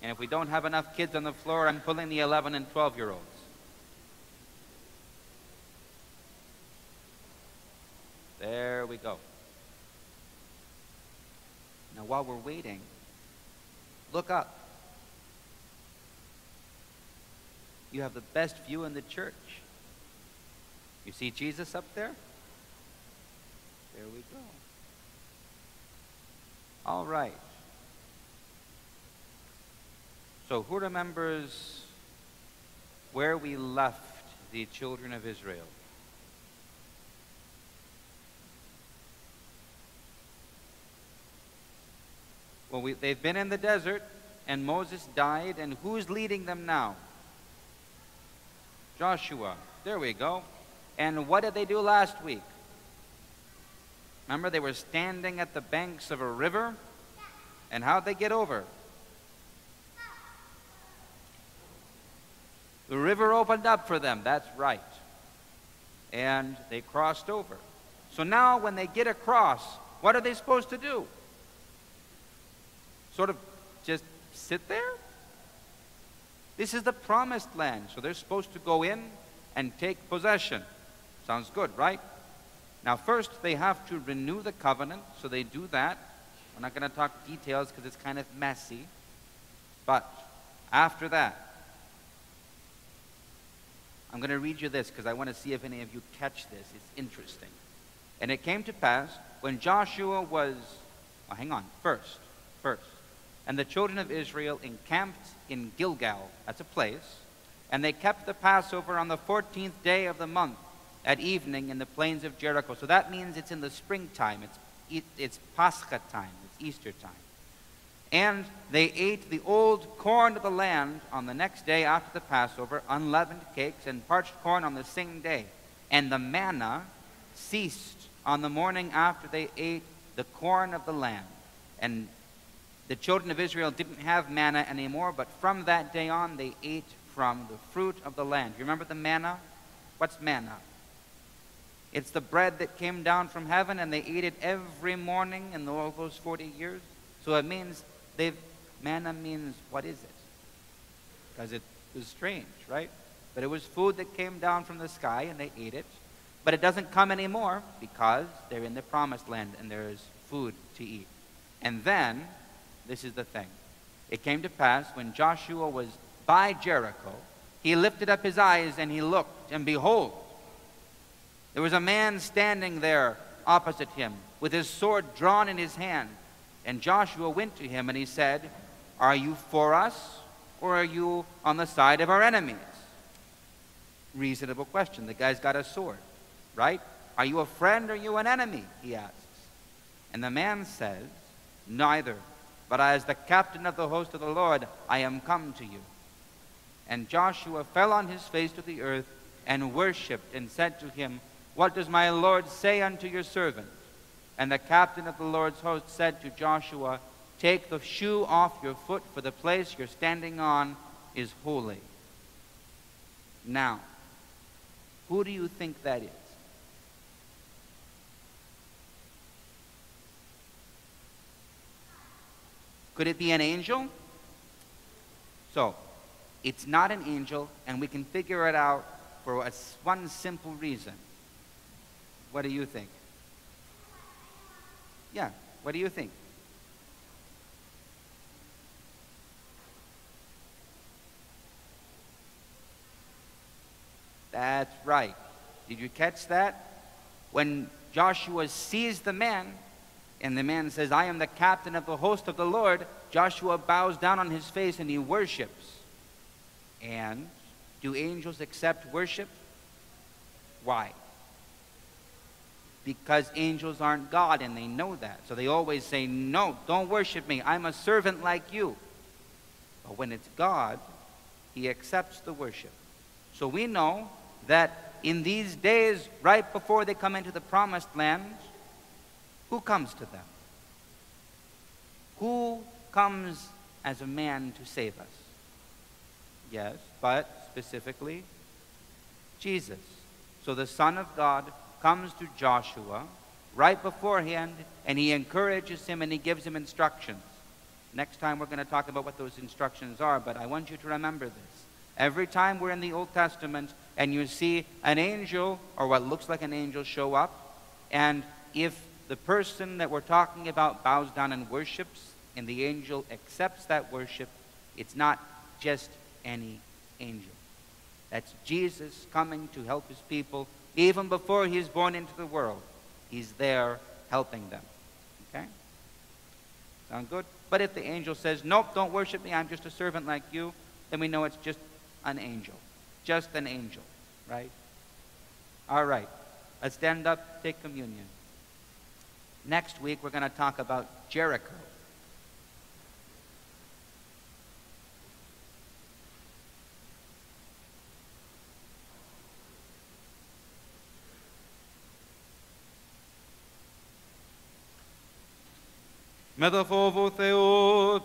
And if we don't have enough kids on the floor, I'm pulling the 11 and 12-year-olds. There we go. Now, while we're waiting, look up. You have the best view in the church. You see Jesus up there? There we go. All right. So who remembers where we left the children of Israel? Well, they've been in the desert, and Moses died, and who's leading them now? Joshua. There we go. And what did they do last week? Remember, they were standing at the banks of a river, and how'd they get over? The river opened up for them, that's right. And they crossed over. So now when they get across, what are they supposed to do? Sort of just sit there? This is the promised land, so they're supposed to go in and take possession. Sounds good, right? Now first, they have to renew the covenant, so they do that. We're not going to talk details because it's kind of messy. But after that, I'm going to read you this because I want to see if any of you catch this. It's interesting. And it came to pass when Joshua was, well, hang on, first. And the children of Israel encamped in Gilgal, that's a place, and they kept the Passover on the 14th day of the month at evening in the plains of Jericho. So that means it's in the springtime. It's Pascha time. It's Easter time. And they ate the old corn of the land on the next day after the Passover, unleavened cakes and parched corn on the same day. And the manna ceased on the morning after they ate the corn of the land. And the children of Israel didn't have manna anymore, but from that day on they ate from the fruit of the land. You remember the manna? What's manna? It's the bread that came down from heaven, and they ate it every morning in all those 40 years. So it means manna means, what is it? Because it was strange, right? But it was food that came down from the sky, and they ate it. But it doesn't come anymore because they're in the promised land, and there is food to eat. And then, this is the thing. It came to pass when Joshua was by Jericho, he lifted up his eyes and he looked, and behold, there was a man standing there opposite him with his sword drawn in his hand. And Joshua went to him and he said, "Are you for us, or are you on the side of our enemies?" Reasonable question. The guy's got a sword, right? "Are you a friend or are you an enemy?" he asks. And the man says, "Neither, but as the captain of the host of the Lord, I am come to you." And Joshua fell on his face to the earth and worshipped and said to him, "What does my Lord say unto your servant?" And the captain of the Lord's host said to Joshua, "Take the shoe off your foot, for the place you're standing on is holy." Now, who do you think that is? Could it be an angel? So, it's not an angel, and we can figure it out for one simple reason. What do you think? Yeah, what do you think? That's right. Did you catch that? When Joshua sees the man, and the man says, "I am the captain of the host of the Lord," Joshua bows down on his face and he worships. And do angels accept worship? Why? Because angels aren't God, and they know that. So they always say, "No, don't worship me. I'm a servant like you." But when it's God, he accepts the worship. So we know that in these days, right before they come into the promised land, who comes to them? Who comes as a man to save us? Yes, but specifically, Jesus. So the Son of God comes to Joshua right beforehand, and he encourages him and he gives him instructions. Next time we're going to talk about what those instructions are, but I want you to remember this. Every time we're in the Old Testament and you see an angel or what looks like an angel show up, and if the person that we're talking about bows down and worships, and the angel accepts that worship, it's not just any angel. That's Jesus coming to help his people. Even before he's born into the world, he's there helping them. Okay? Sound good? But if the angel says, nope, don't worship me, I'm just a servant like you, then we know it's just an angel. Just an angel, right? All right. Let's stand up, take communion. Next week, we're going to talk about Jericho. Metaphor Theo